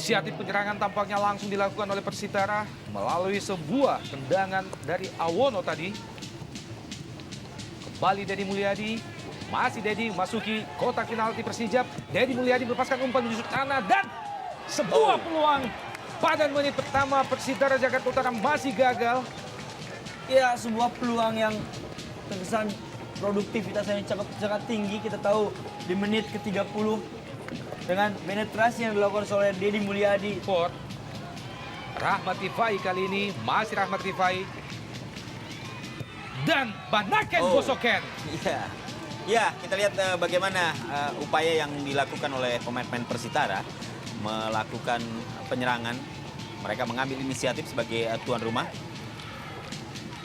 Inisiatif penyerangan tampaknya langsung dilakukan oleh Persitara melalui sebuah tendangan dari Awono tadi. Kembali Dedi Mulyadi, masih Dedi masuki kotak penalti Persijap. Dedi Mulyadi melepaskan umpan menuju tanah dan sebuah peluang pada menit pertama Persitara Jakarta Utara masih gagal. Ya, sebuah peluang yang terkesan produktivitasnya sangat tinggi. Kita tahu di menit ke-30 dengan penetrasi yang dilakukan oleh Dedi Mulyadi. Rahmat Rifai kali ini, masih Rahmat Rifai. Dan Banaken Bosoken. Ya, kita lihat bagaimana upaya yang dilakukan oleh pemain-pemain Persitara melakukan penyerangan. Mereka mengambil inisiatif sebagai tuan rumah.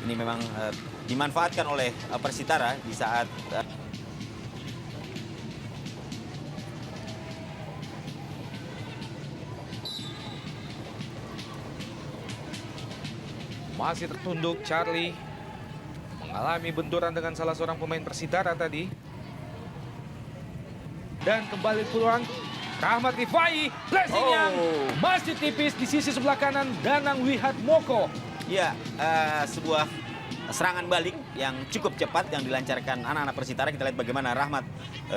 Ini memang dimanfaatkan oleh Persitara di saat masih tertunduk Charlie. Mengalami benturan dengan salah seorang pemain Persitara tadi. Dan kembali peluang Rahmat Rifai. Blessingnya masih tipis di sisi sebelah kanan Danang Wihatmoko. ya sebuah serangan balik yang cukup cepat yang dilancarkan anak-anak Persitara. Kita lihat bagaimana Rahmat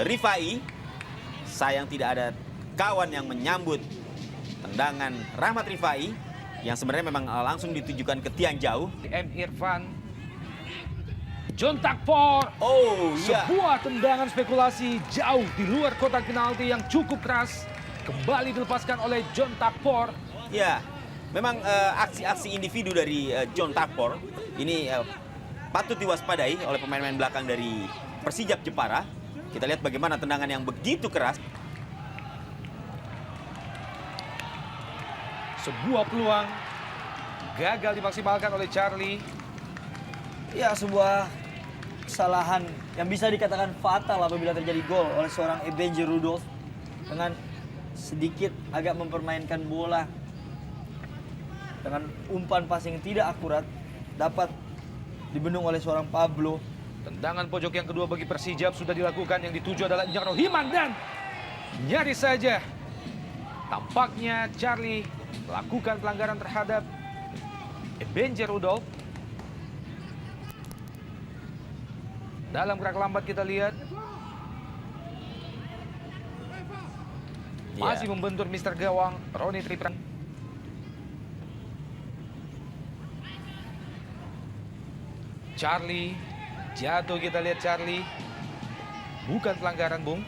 Rifai. Sayang tidak ada kawan yang menyambut tendangan Rahmat Rifai yang sebenarnya memang langsung ditujukan ke tiang jauh. M. Irfan. John Takpor. Sebuah tendangan spekulasi jauh di luar kotak penalti yang cukup keras. Kembali dilepaskan oleh John Takpor. Ya, memang aksi-aksi individu dari John Takpor ini patut diwaspadai oleh pemain-pemain belakang dari Persijap Jepara. Kita lihat bagaimana tendangan yang begitu keras. Sebuah peluang gagal dimaksimalkan oleh Charlie. Ya, sebuah kesalahan yang bisa dikatakan fatal apabila terjadi gol oleh seorang Ebenezer Rudolf dengan sedikit agak mempermainkan bola dengan umpan passing yang tidak akurat dapat dibendung oleh seorang Pablo. Tendangan pojok yang kedua bagi Persijap sudah dilakukan, yang dituju adalah Injang Rohiman dan nyaris saja tampaknya Charlie melakukan pelanggaran terhadap Ebenezer Rudolf. Dalam gerak lambat kita lihat masih membentur Mr. Gawang Roni Tripran. Charlie jatuh, kita lihat Charlie. Bukan pelanggaran, Bung.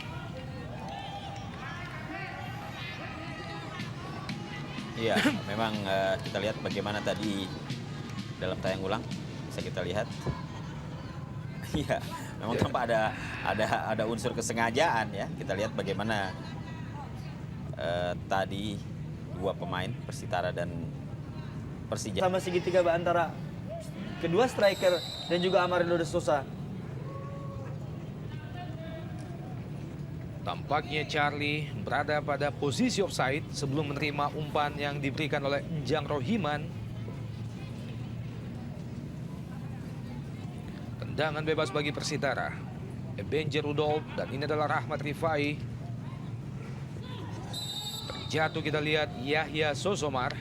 Iya, memang kita lihat bagaimana tadi dalam tayang ulang bisa kita lihat. Iya, memang tampak ada unsur kesengajaan ya. Kita lihat bagaimana tadi dua pemain Persitara dan Persija Sama segitiga antara kedua striker dan juga Amarindo de Sousa. Tampaknya Charlie berada pada posisi offside sebelum menerima umpan yang diberikan oleh Injang Rohiman. Tendangan bebas bagi Persitara. Ebenezer Rudolf dan ini adalah Rahmat Rifai. Terjatuh kita lihat Yahya Sosomar.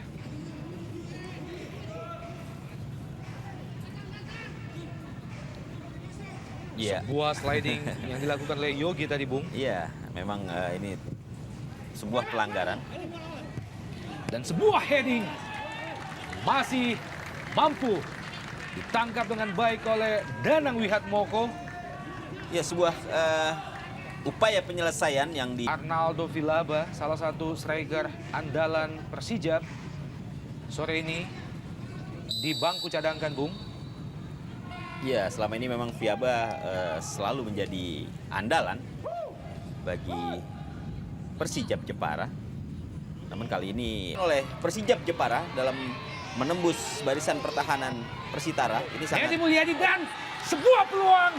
Sebuah sliding yang dilakukan oleh Yogi tadi, Bung. Iya, memang ini sebuah pelanggaran. Dan sebuah heading masih mampu ditangkap dengan baik oleh Danang Wihatmoko. Ya, sebuah upaya penyelesaian yang di Arnaldo Vilaba, salah satu striker andalan Persijap sore ini di bangku cadangkan, Bung. Ya, selama ini memang Viaba selalu menjadi andalan bagi Persijap Jepara. Namun kali ini oleh Persijap Jepara dalam menembus barisan pertahanan Persitara. Ini sangat Dedi Mulyadi dan sebuah peluang.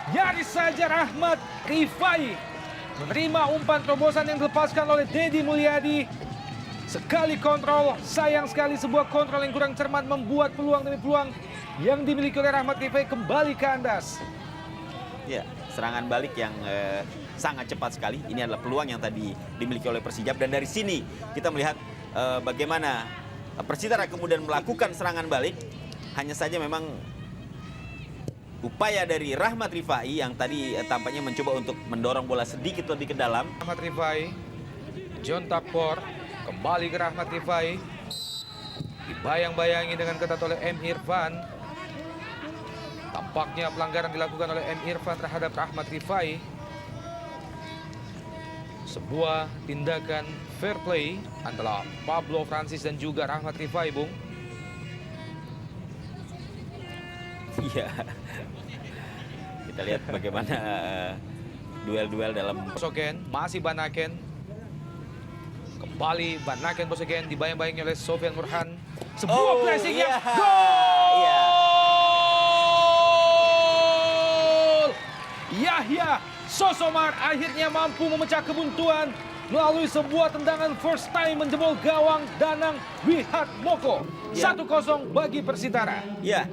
Nyaris saja Rahmat Rifai menerima umpan terobosan yang dilepaskan oleh Dedi Mulyadi. Sekali kontrol, sayang sekali sebuah kontrol yang kurang cermat membuat peluang demi peluang yang dimiliki oleh Rahmat Rifai kembali kandas. ya, serangan balik yang sangat cepat sekali. Ini adalah peluang yang tadi dimiliki oleh Persijap, dan dari sini kita melihat bagaimana Persitara kemudian melakukan serangan balik. Hanya saja memang upaya dari Rahmat Rifai yang tadi tampaknya mencoba untuk mendorong bola sedikit lebih ke dalam. Rahmat Rifai, John Takpor, kembali ke Rahmat Rifai. Dibayang-bayangi dengan ketat oleh M. Irfan. Tampaknya pelanggaran dilakukan oleh M. Irfan terhadap Rahmat Rifai. Sebuah tindakan fair play antara Pablo Francis dan juga Rahmat Rifai, Bung. Iya. Kita lihat bagaimana duel-duel dalam Bosoken, masih Banaken. Kembali Banaken Bosoken dibayang-bayangi oleh Sofian Murhan. Sebuah blessing yang gol! Iya. Yahya Sosomar akhirnya mampu memecah kebuntuan melalui sebuah tendangan first time menjebol gawang Danang Wihatmoko. Ya. 1-0 bagi Persitara. Ya,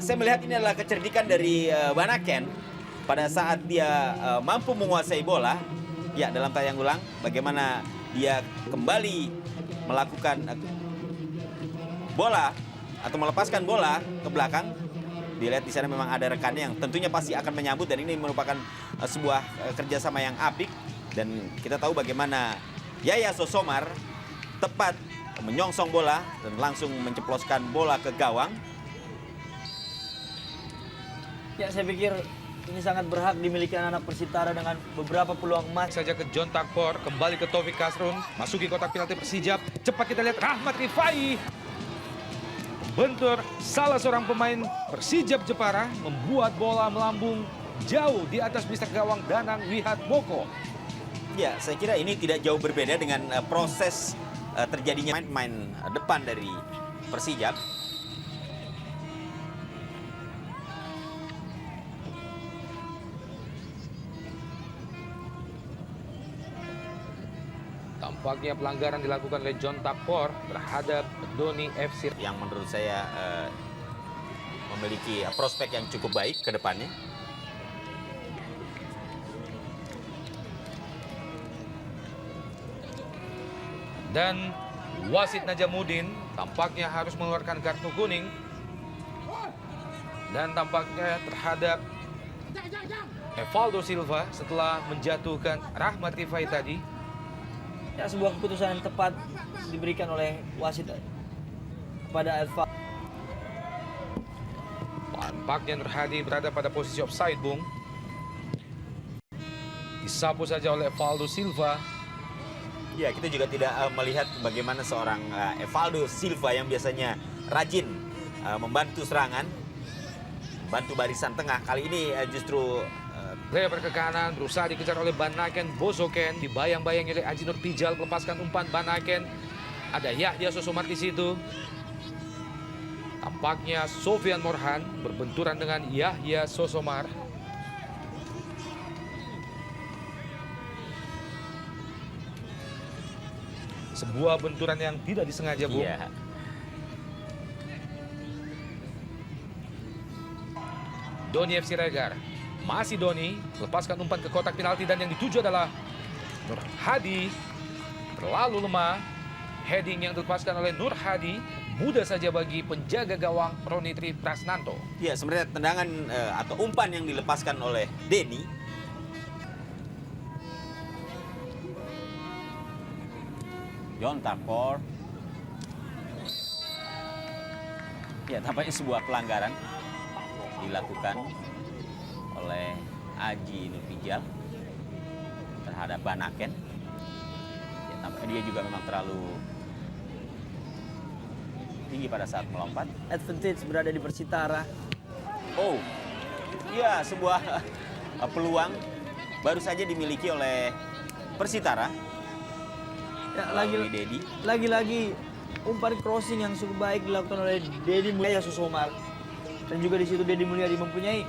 saya melihat ini adalah kecerdikan dari Banaken pada saat dia mampu menguasai bola. Ya, dalam tayang ulang bagaimana dia kembali melakukan bola atau melepaskan bola ke belakang. Dilihat di sana memang ada rekannya yang tentunya pasti akan menyambut, dan ini merupakan sebuah kerjasama yang apik. Dan kita tahu bagaimana Yahya Sosomar tepat menyongsong bola dan langsung menceploskan bola ke gawang. Ya, saya pikir ini sangat berhak dimiliki anak-anak Persitara dengan beberapa peluang emas. Saja ke John Takpor, kembali ke Taufik Kasrun, masuki kotak penalti Persijap. Cepat kita lihat Rahmat Rifai. Bentur salah seorang pemain Persijap Jepara membuat bola melambung jauh di atas bistak gawang Danang Wihatmoko. Ya, saya kira ini tidak jauh berbeda dengan proses terjadinya main depan dari Persijap. Tampaknya pelanggaran dilakukan oleh John Takpor terhadap Doni FC. Yang menurut saya memiliki prospek yang cukup baik ke depannya. Dan wasit Najamuddin tampaknya harus mengeluarkan kartu kuning. Dan tampaknya terhadap Evaldo Silva setelah menjatuhkan Rahmat Rifai tadi. Ya, sebuah keputusan yang tepat diberikan oleh wasit kepada Evaldo. Tampaknya Nur Hadi berada pada posisi offside, Bung. Disapu saja oleh Evaldo Silva. Ya, kita juga tidak melihat bagaimana seorang Evaldo Silva yang biasanya rajin membantu serangan, membantu barisan tengah. Kali ini justru Lebar ke kanan, berusaha dikejar oleh Banaken Bosoken. Dibayang-bayangi oleh Aji Nur Tijal, melepaskan umpan Banaken. Ada Yahya Sosomar di situ. Tampaknya Sofian Morhan berbenturan dengan Yahya Sosomar. Sebuah benturan yang tidak disengaja, Bu. iya. Doni FC Regar. Masih Doni, lepaskan umpan ke kotak penalti, dan yang dituju adalah Nur Hadi. Terlalu lemah. Heading yang dilepaskan oleh Nur Hadi mudah saja bagi penjaga gawang Ronitri Prasnanto. Ya, sebenarnya tendangan atau umpan yang dilepaskan oleh Denny. John Takpor. Ya, tampaknya sebuah pelanggaran dilakukan oleh Aji Nur Tijal terhadap Banaken. Ya, tampaknya dia juga memang terlalu tinggi pada saat melompat. Advantage berada di Persitara. Oh, ya, sebuah peluang baru saja dimiliki oleh Persitara. Ya, melalui Dedi. lagi-lagi umpan crossing yang cukup baik dilakukan oleh Dedi Mulyadi Sosomar. Dan juga di situ Dedi Mulyadi mempunyai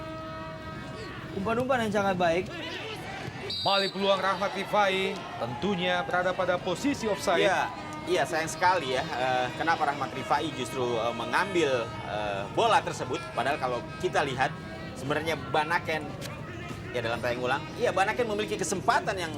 umpan-umpan yang sangat baik. Balik peluang Rahmat Rifai tentunya berada pada posisi offside. Iya, sayang sekali ya. Kenapa Rahmat Rifai justru mengambil bola tersebut? Padahal kalau kita lihat sebenarnya Banaken Ya dalam tayang ulang, iya Banaken memiliki kesempatan yang